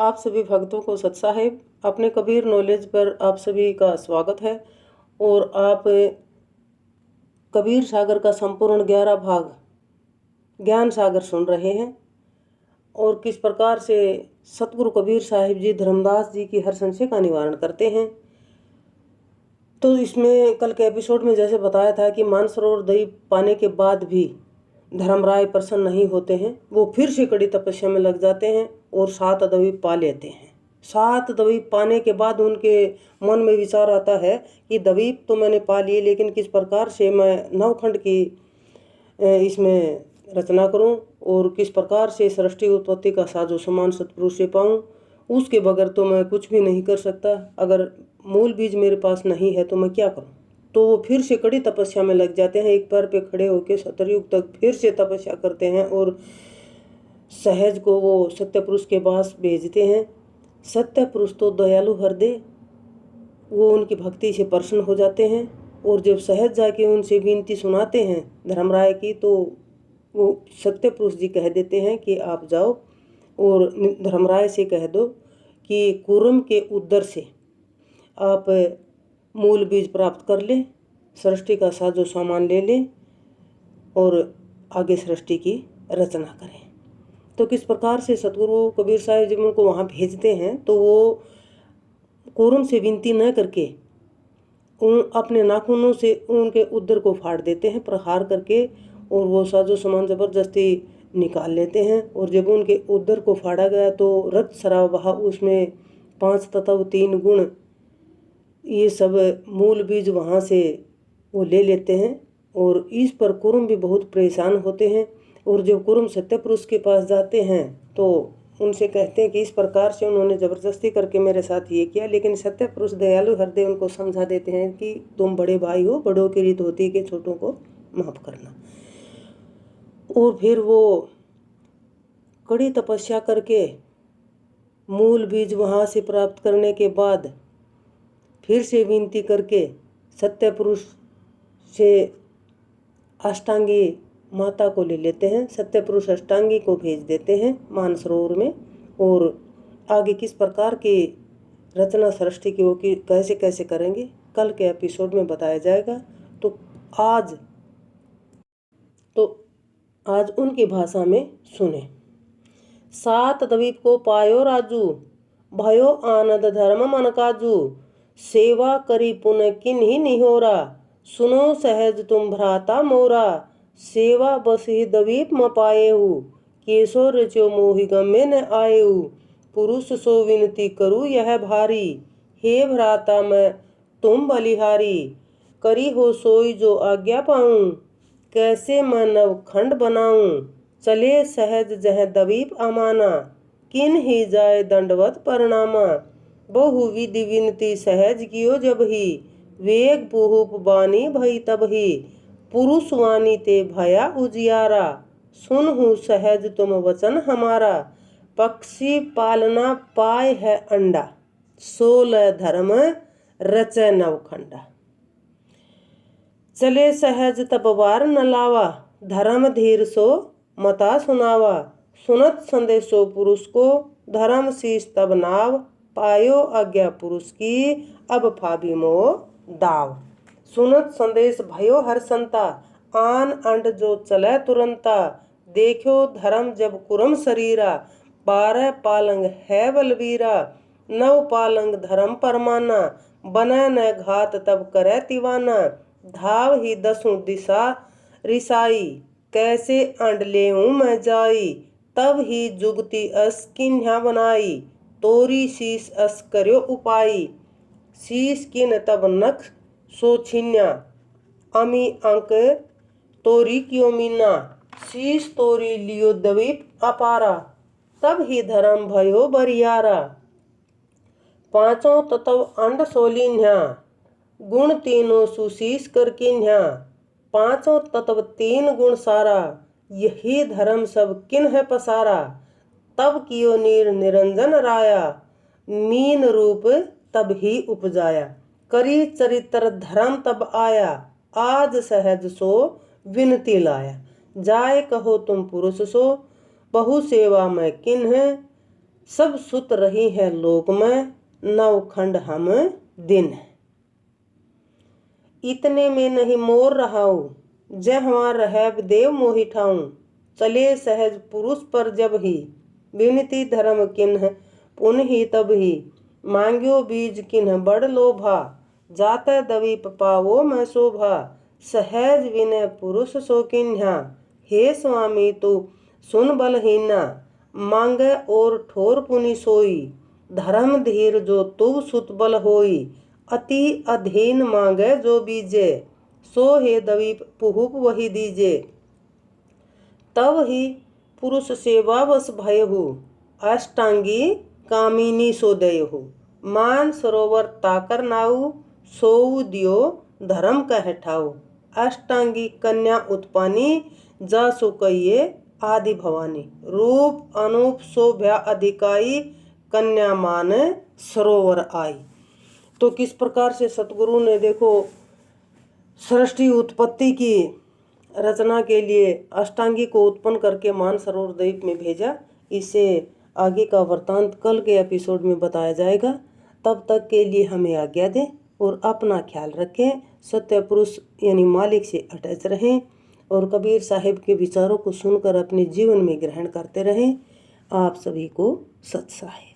आप सभी भक्तों को सत साहिब अपने कबीर नॉलेज पर आप सभी का स्वागत है। और आप कबीर सागर का संपूर्ण 11 भाग ज्ञान सागर सुन रहे हैं और किस प्रकार से सतगुरु कबीर साहिब जी धर्मदास जी की हर संशय का निवारण करते हैं। तो इसमें कल के एपिसोड में जैसे बताया था कि मानसरोवर दही पाने के बाद भी धर्मराय प्रसन्न नहीं होते हैं। वो फिर से कड़ी तपस्या में लग जाते हैं और 7 द्वीप पा लेते हैं। 7 द्वीप पाने के बाद उनके मन में विचार आता है कि द्वीप तो मैंने पा लिए, लेकिन किस प्रकार से मैं नवखंड की इसमें रचना करूं और किस प्रकार से सृष्टि उत्पत्ति का साजो सामान सतपुरुष से पाऊं। उसके बगैर तो मैं कुछ भी नहीं कर सकता। अगर मूल बीज मेरे पास नहीं है तो मैं क्या करूं। तो वो फिर से कड़ी तपस्या में लग जाते हैं। एक पैर पे खड़े होकर सतयुग तक फिर से तपस्या करते हैं और सहज को वो सत्य पुरुष के पास भेजते हैं। सत्य पुरुष तो दयालु हृदय, वो उनकी भक्ति से प्रसन्न हो जाते हैं। और जब सहज जाके उनसे विनती सुनाते हैं धर्मराय की, तो वो सत्य पुरुष जी कह देते हैं कि आप जाओ और धर्मराय से कह दो कि कुरम के उदर से आप मूल बीज प्राप्त कर लें, सृष्टि का साजो सामान ले लें और आगे सृष्टि की रचना करें। तो किस प्रकार से सतगुरु कबीर साहिब जब उनको वहाँ भेजते हैं तो वो कुरम से विनती न करके अपने नाखूनों से उनके उदर को फाड़ देते हैं प्रहार करके, और वो साजो सामान जबरदस्ती निकाल लेते हैं। और जब उनके उदर को फाड़ा गया तो रक्त शराब बहा, उसमें 5 तत्व 3 गुण ये सब मूल बीज वहाँ से वो ले लेते हैं। और इस पर कुरम भी बहुत परेशान होते हैं। और जब कुरम सत्य पुरुष के पास जाते हैं तो उनसे कहते हैं कि इस प्रकार से उन्होंने ज़बरदस्ती करके मेरे साथ ये किया, लेकिन सत्य पुरुष दयालु हृदय उनको समझा देते हैं कि तुम बड़े भाई हो, बड़ों की रीत होती है कि छोटों को माफ़ करना। और फिर वो कड़ी तपस्या करके मूल बीज वहाँ से प्राप्त करने के बाद फिर से विनती करके सत्य पुरुष से अष्टांगी माता को ले लेते हैं। सत्य पुरुष अष्टांगी को भेज देते हैं मानसरोवर में। और आगे किस प्रकार की रचना सृष्टि की वो की कैसे कैसे करेंगे कल के एपिसोड में बताया जाएगा। तो आज उनकी भाषा में सुने। 7 द्वीप को पायो राजू, भयो आनंद धर्म मन काजू, सेवा करी पुन किन्ही निहोरा, सुनो सहज तुम भ्राता मोरा, सेवा बस ही द्वीप म पाएहु, केसो रचो मोहि गम्य न आएहु, पुरुष सो विनती करूँ यह भारी, हे भ्राता मैं तुम बलिहारी, करी हो सोई जो आज्ञा पाऊँ, कैसे मैं नवखंड बनाऊँ, चले सहज जह द्वीप अमाना, किन ही जाए दंडवत प्रणामा, बहु विधि विनती सहज कियो जब ही, वेग पुहुप बानी भई तब ही, पुरुष वाणी ते भया उजियारा, सुनहु सहज तुम वचन हमारा, पक्षी पालना पाए है अंडा, 16 धर्म रचय नवखंडा, चले सहज तब वार न लावा, धर्म धीर सो मता सुनावा, सुनत संदेशो पुरुष को, धर्म शीस तब नाव, पायो आज्ञा पुरुष की, अब फाबी मो दाव, सुनत संदेश भयो हर संता, आन अंड जो चले तुरंता, देखो धर्म जब कुरम शरीरा, 12 पालंग है बलवीरा, 9 पालंग धर्म परमाना, बने न घात तब करे तिवाना, धाव ही 10 दिशा रिसाई, कैसे अंड लेऊं मैं जाई, तब ही जुगती अस किन्हा बनाई, तोरी शीस अस कर्यो उपाई, शीस किन तब नख सो छिन्या, अमी अंक तोरी क्यों मीना, शीस तोरी लियो द्वीप अपारा, तब ही धर्म भयो बरियारा, 5 तत्व अंड सोलिन्हा, गुण तीनों सुशीस कर किन्हा, 5 तत्व 3 गुण सारा, यही धर्म सब किन है पसारा, तब कियो नीर निरंजन राया, मीन रूप तब ही उपजाया, करी चरित्र धर्म तब आया, आज सहज सो विनती लाया, जाए कहो तुम पुरुष सो, बहु सेवा मैं किन्ह, सब सुत रही है लोक में, नवखंड हम दिन। इतने में नहीं मोर रहाऊ, जय हमार रहब देव मोहि ठाऊं। चले सहज पुरुष पर जब ही, बिनती धर्म किन्ह पुन ही तब ही। मांग्यो बीज किन्ह बड़ लोभा, जाता दवीप पावो मैं शोभा। सहज विनय पुरुष सो किन्हा, हे स्वामी तू सुन बलहीना। मांगे और ठोर पुनि सोई, धर्म धीर जो तू सुत बल होई। अति अधीन मांगे जो बीजे, सो हे दवीप पुहुप वही दीजे। तब ही पुरुष सेवा वश भयहु, अष्टांगी कामिनी सो दयहु। मान सरोवर ताकर नाऊ, सोऊ दियो धर्म कह ठाऊ। अष्टांगी कन्या उत्पानी, जा सुकइये आदि भवानी। रूप अनूप शोभा अधिकाई, कन्या मान सरोवर आई। तो किस प्रकार से सतगुरु ने देखो सृष्टि उत्पत्ति की रचना के लिए अष्टांगी को उत्पन्न करके मानसरोवर द्वीप में भेजा। इसे आगे का वृतांत कल के एपिसोड में बताया जाएगा। तब तक के लिए हमें आज्ञा दें और अपना ख्याल रखें। सत्य पुरुष यानी मालिक से अटैच रहें और कबीर साहिब के विचारों को सुनकर अपने जीवन में ग्रहण करते रहें। आप सभी को सत साहिब।